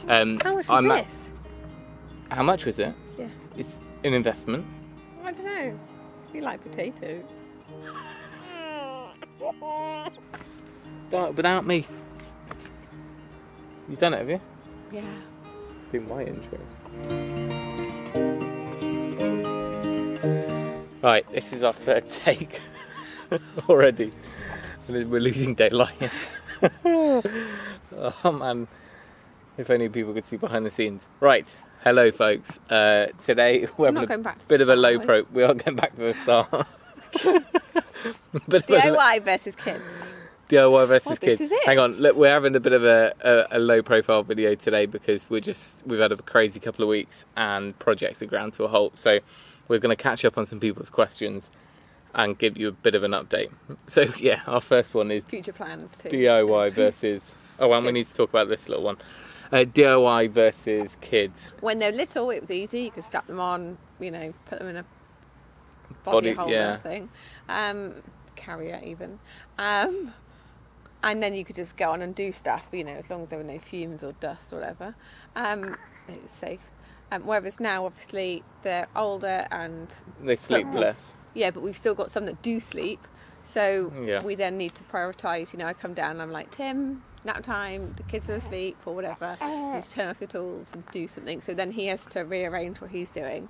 How much was this? How much was it? Yeah. It's an investment. I don't know. You like potatoes. Start without me. You've done it, have you? Yeah. Do my intro. Right, this is our third take already. And we're losing daylight. Oh man, if only people could see behind the scenes. Right, hello folks. Today we're having a bit of a low pro. We are going back to the start. DIY versus kids. DIY versus kids. This is it. Hang on, look, we're having a bit of a low profile video today because we've had a crazy couple of weeks and projects are ground to a halt. So we're going to catch up on some people's questions and give you a bit of an update. So yeah, our first one is future plans too. DIY versus. Oh, and we need to talk about this little one. DIY versus kids. When they're little, it was easy. You could strap them on, you know, put them in a body holder thing, carrier even, and then you could just go on and do stuff, you know, as long as there were no fumes or dust or whatever. It was safe. Whereas now, obviously, they're older and they sleep less. Yeah, but we've still got some that do sleep. So we then need to prioritise. You know, I come down and I'm like, Tim, nap time, the kids are asleep or whatever. You need to turn off your tools and do something. So then he has to rearrange what he's doing.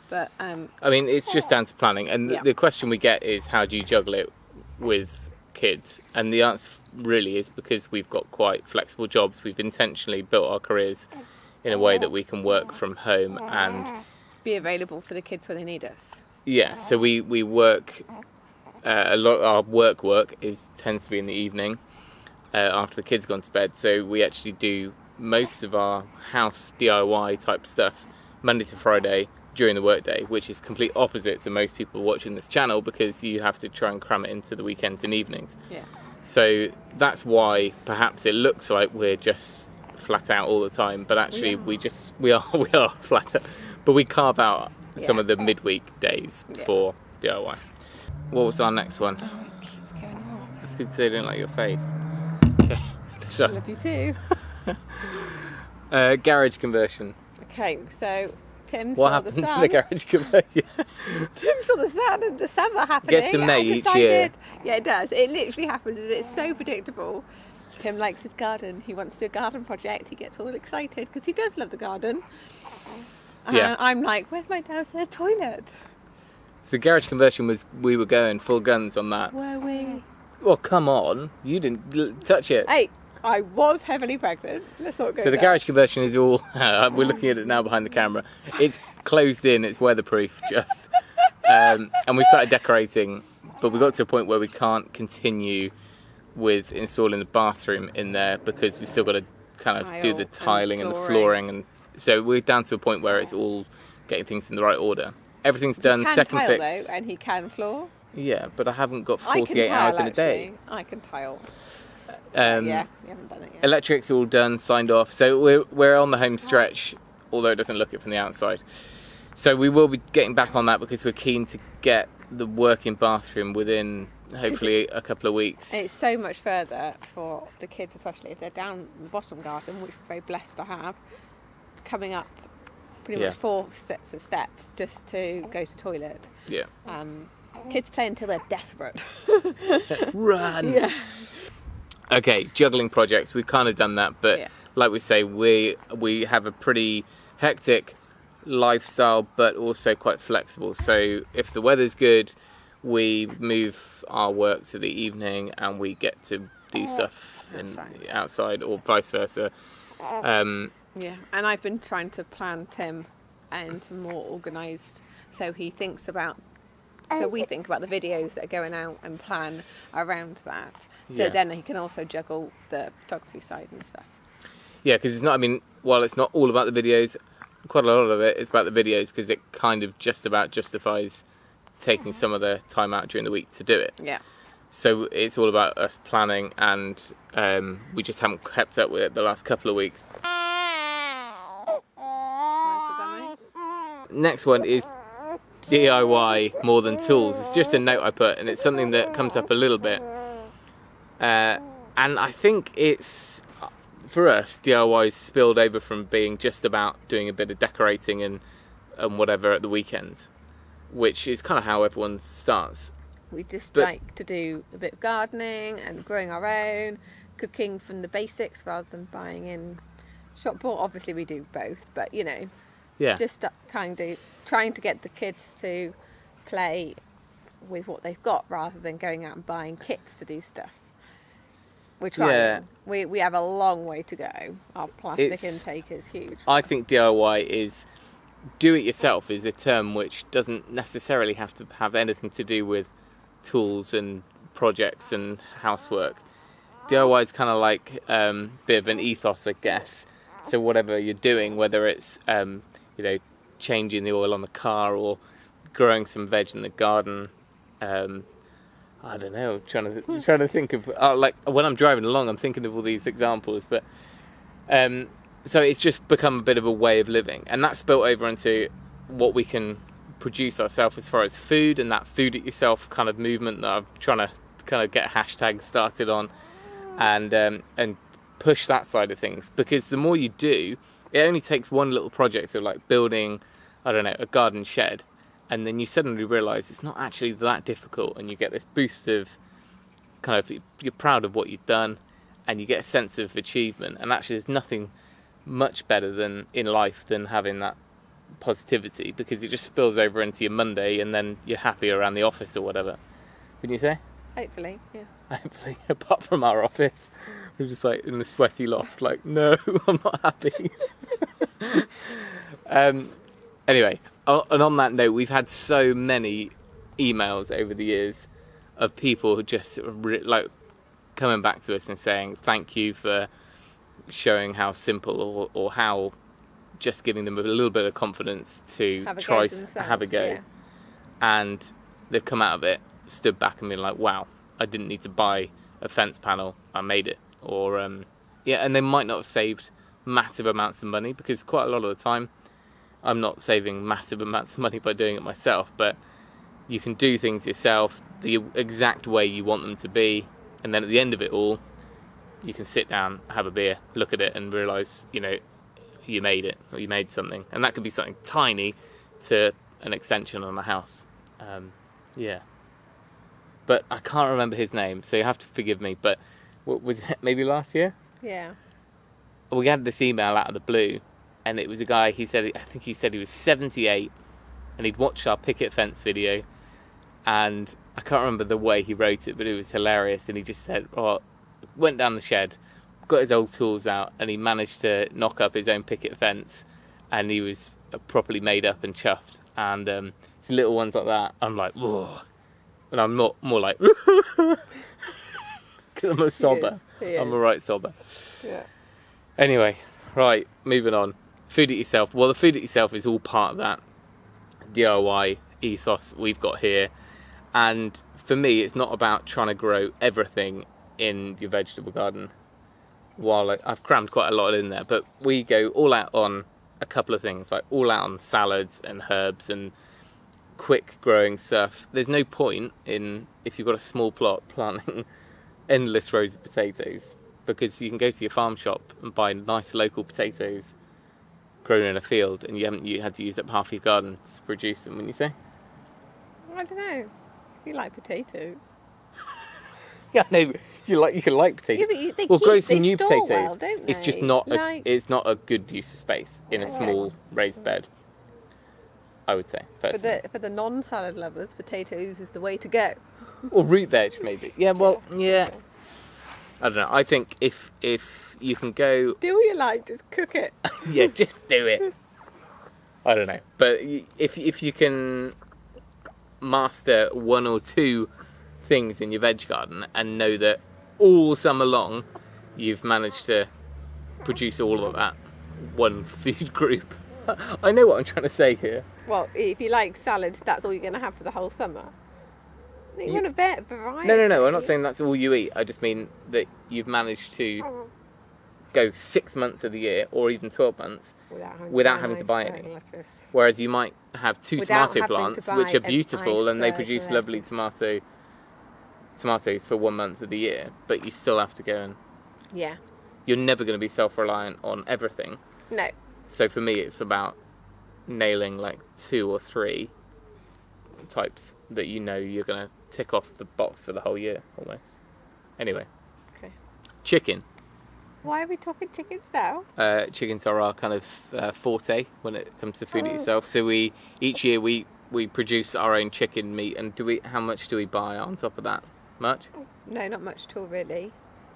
But I mean, it's just down to planning. And the question we get is, how do you juggle it with kids? And the answer really is because we've got quite flexible jobs. We've intentionally built our careers in a way that we can work from home and be available for the kids when they need us. Yeah, so we work a lot. Our work tends to be in the evening after the kids gone to bed. So we actually do most of our house DIY type stuff Monday to Friday during the workday, which is complete opposite to most people watching this channel because you have to try and cram it into the weekends and evenings. Yeah. So that's why perhaps it looks like we're just flat out all the time, but actually we are flat out. But we carve out some of the midweek days for DIY. What was our next one? Oh, it keeps going on. That's because they don't like your face. Okay. I love you too. Garage conversion. Okay, so Tim what saw the sun. What happened to the garage conversion? Tim saw the sun and the summer happening. Gets to May each year. Yeah, it does. It literally happens and it's so predictable. Tim likes his garden. He wants to do a garden project. He gets all excited because he does love the garden. I'm like, where's my downstairs toilet? So garage conversion was, we were going full guns on that. Were we? Well, come on. You didn't touch it. Hey, I was heavily pregnant. Let's not go So the garage conversion is all, we're looking at it now behind the camera. It's closed in, it's weatherproof just. And we started decorating, but we got to a point where we can't continue with installing the bathroom in there because we've still got to kind of do the tiling and the flooring, and so we're down to a point where it's all getting things in the right order. Everything's done. Second fix. Though, and he can floor. Yeah, but I haven't got 48 hours in a day. I can tile. Yeah, we haven't done it yet. Electric's all done, signed off. So we're on the home stretch, although it doesn't look it from the outside. So we will be getting back on that because we're keen to get the working bathroom within hopefully a couple of weeks. It's so much further for the kids, especially if they're down the bottom garden, which we're very blessed to have, coming up pretty much 4 sets of steps just to go to toilet. Yeah. Kids play until they're desperate. Run! Yeah. Okay, juggling projects, we've kind of done that, but like we say, we have a pretty hectic lifestyle, but also quite flexible. So if the weather's good, we move our work to the evening and we get to do stuff outside or vice versa. Yeah, and I've been trying to plan Tim and more organised, so he thinks about, so we think about the videos that are going out and plan around that. So then he can also juggle the photography side and stuff. Yeah, because it's not, I mean, while it's not all about the videos, quite a lot of it is about the videos because it kind of just about justifies taking some of the time out during the week to do it. Yeah. So it's all about us planning, and we just haven't kept up with it the last couple of weeks. Next one is DIY more than tools. It's just a note I put, and it's something that comes up a little bit. And I think it's, for us, DIY spilled over from being just about doing a bit of decorating and whatever at the weekends, which is kind of how everyone starts. We just like to do a bit of gardening and growing our own, cooking from the basics rather than buying in shop bought. Obviously we do both, but you know, just kind of trying to get the kids to play with what they've got rather than going out and buying kits to do stuff. We're trying. Yeah. We have a long way to go. Our plastic intake is huge. I think DIY is do it yourself is a term which doesn't necessarily have to have anything to do with tools and projects and housework. DIY is kind of like a bit of an ethos, I guess. So whatever you're doing, whether it's you know, changing the oil on the car or growing some veg in the garden, I don't know, trying to think of like when I'm driving along, I'm thinking of all these examples, but so it's just become a bit of a way of living, and that's spilled over into what we can produce ourselves as far as food, and that food it yourself kind of movement that I'm trying to kind of get hashtags started on, and push that side of things, because the more you do, it only takes one little project of like building, I don't know, a garden shed, and then you suddenly realise it's not actually that difficult, and you get this boost of kind of, you're proud of what you've done, and you get a sense of achievement, and actually there's nothing much better than in life than having that positivity, because it just spills over into your Monday, and then you're happy around the office or whatever. Wouldn't you say? Hopefully, yeah. Hopefully, apart from our office, we're just like in the sweaty loft, like, no, I'm not happy. Anyway, and on that note, we've had so many emails over the years of people who just like coming back to us and saying thank you for showing how simple, or how just giving them a little bit of confidence to have a go. Yeah. And they've come out of it, stood back and been like, wow, I didn't need to buy a fence panel, I made it. Or and they might not have saved massive amounts of money, because quite a lot of the time I'm not saving massive amounts of money by doing it myself, but you can do things yourself the exact way you want them to be, and then at the end of it all, you can sit down, have a beer, look at it, and realise, you know, you made it, or you made something. And that could be something tiny to an extension on a house. Yeah. But I can't remember his name, so you have to forgive me, but what was it, maybe last year? Yeah. We had this email out of the blue, and it was a guy, I think he said he was 78, and he'd watched our picket fence video, and I can't remember the way he wrote it, but it was hilarious, and he just said, went down the shed, got his old tools out, and he managed to knock up his own picket fence, and he was properly made up and chuffed. And it's little ones like that, I'm like, whoa. And I'm not more like, because I'm a sobber. I'm a right sobber. Yeah. Anyway, right, moving on. Food it yourself. Well, the food it yourself is all part of that DIY ethos we've got here. And for me, it's not about trying to grow everything in your vegetable garden. While I've crammed quite a lot in there, but we go all out on a couple of things, like all out on salads and herbs and quick growing stuff. There's no point in, if you've got a small plot, planting endless rows of potatoes, because you can go to your farm shop and buy nice local potatoes grown in a field, and you had to use up half your garden to produce them, wouldn't you say? I don't know. If you like potatoes. Yeah, no, you can like potatoes. Yeah, but well, grow some new potatoes. Well, don't they? It's just not it's not a good use of space in a small raised bed, I would say. For the non-salad lovers, potatoes is the way to go. Or root veg, maybe. Yeah, well, yeah. I don't know. I think if you can go, do what you like, just cook it. Yeah, just do it. I don't know, but if you can master one or two things in your veg garden and know that all summer long you've managed to produce all of that one food group. I know what I'm trying to say here. Well, if you like salads, that's all you're going to have for the whole summer. You want a bit of variety. No, I'm not saying that's all you eat. I just mean that you've managed to go 6 months of the year, or even 12 months, without having to buy any. Lettuce. Whereas you might have two tomato plants, which are beautiful, and they produce lovely tomatoes for 1 month of the year, but you still have to go and you're never going to be self-reliant on everything. No. So for me, it's about nailing like 2 or 3 types that you know you're going to tick off the box for the whole year, almost. Anyway. Okay. Chicken. Why are we talking chickens now? Chickens are our kind of forte when it comes to food itself. So each year we produce our own chicken meat, and how much do we buy on top of that? Much? No, not much at all, really.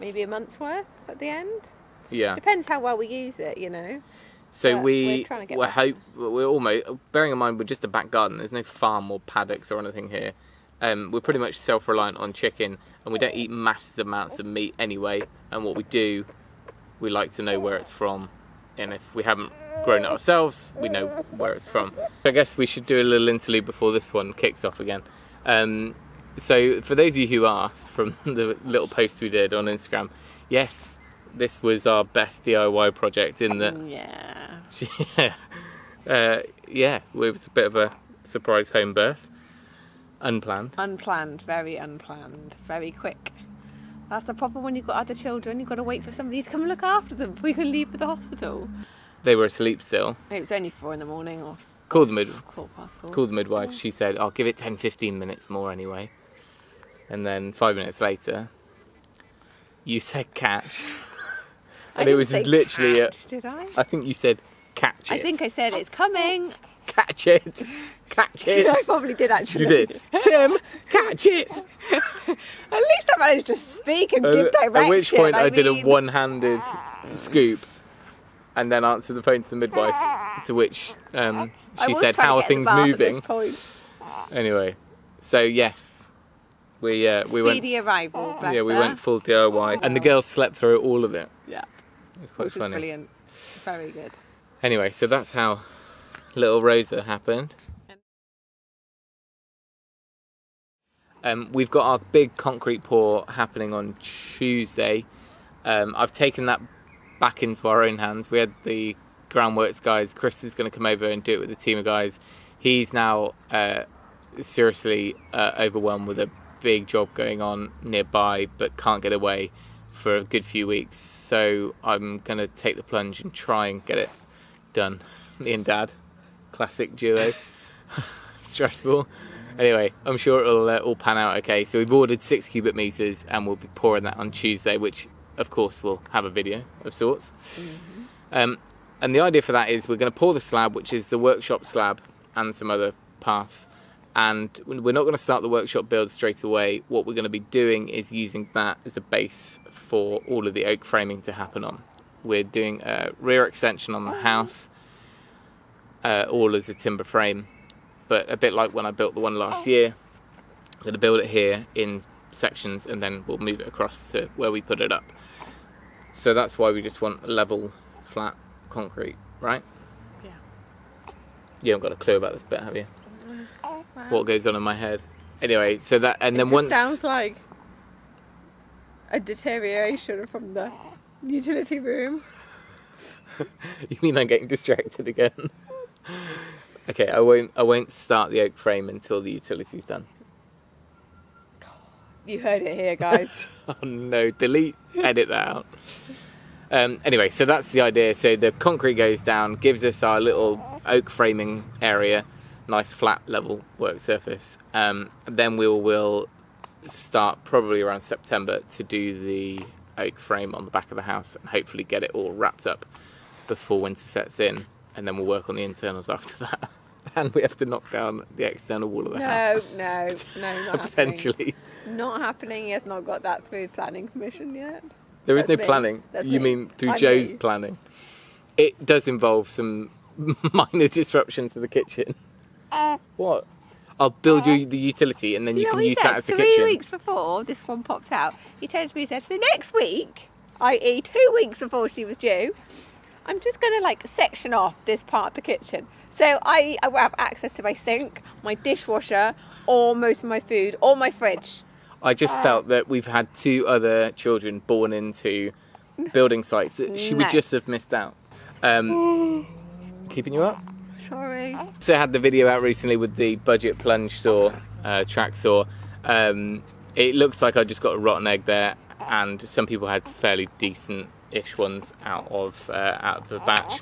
Maybe a month's worth at the end. Yeah. Depends how well we use it, you know. So but we're almost, bearing in mind we're just a back garden. There's no farm or paddocks or anything here. We're pretty much self-reliant on chicken, and we don't eat massive amounts of meat anyway. And what we do, we like to know where it's from, and if we haven't grown it ourselves, we know where it's from. So I guess we should do a little interlude before this one kicks off again. So for those of you who asked from the little post we did on Instagram, yes, this was our best DIY project in that. Yeah, it was a bit of a surprise home birth. Unplanned, very unplanned, very quick. That's the problem when you've got other children. You've got to wait for somebody to come and look after them before you can leave for the hospital. They were asleep still. It was only 4 a.m. or Called the midwife. 4:15. Called the midwife. She said, "I'll give it 10-15 minutes more anyway." And then 5 minutes later, you said catch, and it was literally catch, did I? I think you said catch it. I think I said it's coming. Catch it. Catch it. I probably did actually. You did. Tim, catch it. At least I managed to speak and give direction. At which point I did a one-handed scoop and then answered the phone to the midwife, to which she said, "How are things moving?" Anyway, so yes, we went. Speedy arrival. Yeah, we went full DIY, and the girls slept through all of it. Yeah, it was quite funny. Brilliant, very good. Anyway, so that's how little Rosa happened. We've got our big concrete pour happening on Tuesday. I've taken that back into our own hands. We had the groundworks guys. Chris was going to come over and do it with a team of guys. He's now seriously overwhelmed with a big job going on nearby, but can't get away for a good few weeks. So I'm going to take the plunge and try and get it done. Me and Dad, classic duo. Stressful. Anyway, I'm sure it'll all pan out okay. So we've ordered 6 cubic meters, and we'll be pouring that on Tuesday, which of course will have a video of sorts. And the idea for that is we're going to pour the slab, which is the workshop slab, and some other paths. And we're not going to start the workshop build straight away. What we're going to be doing is using that as a base for all of the oak framing to happen on. We're doing a rear extension on the house, all as a timber frame. But a bit like when I built the one last year, I'm going to build it here in sections, and then we'll move it across to where we put it up. So that's why we just want level, flat concrete, right? Yeah. You haven't got a clue about this bit, have you? Wow. What goes on in my head? Anyway, so that, and then once... It sounds like a deterioration from the utility room. You mean I'm getting distracted again? Okay, I won't start the oak frame until the utility's done. You heard it here, guys. Oh no, delete, edit that out. Anyway, so that's the idea. So the concrete goes down, gives us our little oak framing area, nice flat level work surface. Then we will start probably around September to do the oak frame on the back of the house, and hopefully get it all wrapped up before winter sets in. And then we'll work on the internals after that. And we have to knock down the external wall of the house. No, not potentially. Happening. Not happening. He has not got that through planning permission yet. There is no planning. You mean through Joe's planning? It does involve some minor disruption to the kitchen. What? I'll build you the utility, and then you can use that as the kitchen. 3 weeks before this one popped out, he turned to me and said, "So next week, i.e. 2 weeks before she was due, I'm just going to section off this part of the kitchen. So I will have access to my sink, my dishwasher, or most of my food, or my fridge." I just felt that we've had 2 other children born into building sites that she would just have missed out. Keeping you up? Sorry. So I had the video out recently with the budget plunge saw, track saw. It looks like I just got a rotten egg there, and some people had fairly decent ish ones out of the batch.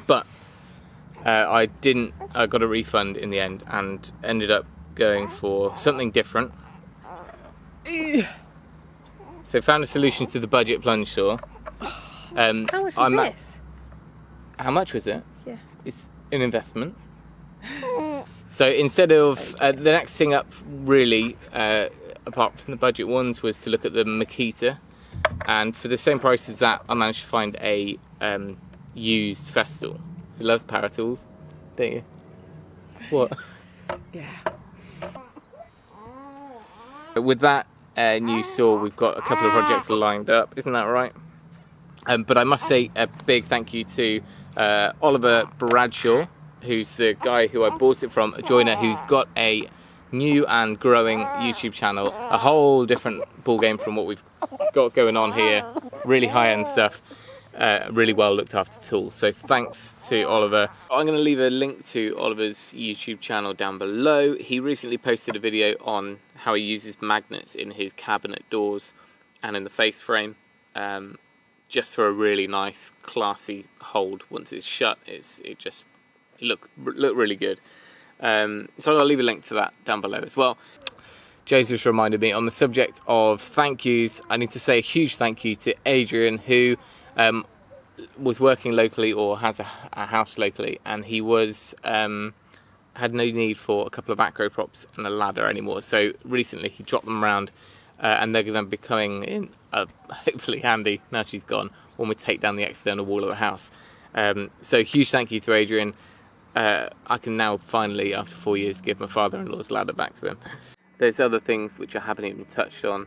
But I got a refund in the end and ended up going for something different. So found a solution to the budget plunge saw. How much was this? How much was it? Yeah. It's an investment. So instead of the next thing up, really, apart from the budget ones, was to look at the Makita, and for the same price as that, I managed to find a used Festool. You love power tools, don't you? What? Yeah. With that new saw, we've got a couple of projects lined up, isn't that right? But I must say a big thank you to Oliver Bradshaw, who's the guy who I bought it from, a joiner who's got a new and growing YouTube channel, a whole different ball game from what we've got going on here, really high-end stuff, really well looked after tools. So thanks to Oliver. I'm going to leave a link to Oliver's YouTube channel down below. He recently posted a video on how he uses magnets in his cabinet doors and in the face frame, just for a really nice, classy hold. Once it's shut, it just look really good. So I'll leave a link to that down below as well. Joseph reminded me, on the subject of thank yous, I need to say a huge thank you to Adrian, who was working locally or has a house locally, and he had no need for a couple of acro props and a ladder anymore. So recently he dropped them around, and they're going to be coming in hopefully handy now she's gone when we take down the external wall of the house. So huge thank you to Adrian. I can now finally, after 4 years, give my father-in-law's ladder back to him. There's other things which I haven't even touched on,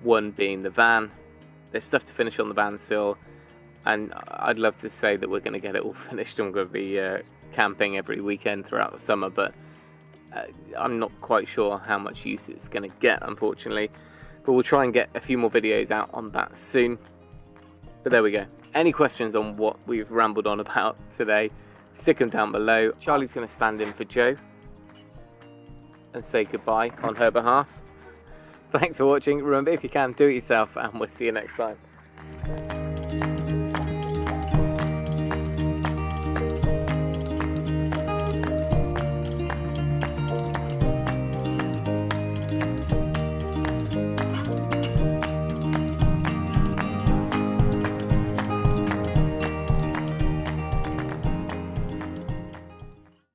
one being the van. There's stuff to finish on the van still, and I'd love to say that we're going to get it all finished and we're going to be camping every weekend throughout the summer, but I'm not quite sure how much use it's going to get, unfortunately. But we'll try and get a few more videos out on that soon. But there we go. Any questions on what we've rambled on about today, stick them down below. Charlie's going to stand in for Jo and say goodbye on her behalf. Thanks for watching. Remember, if you can, do it yourself, and we'll see you next time.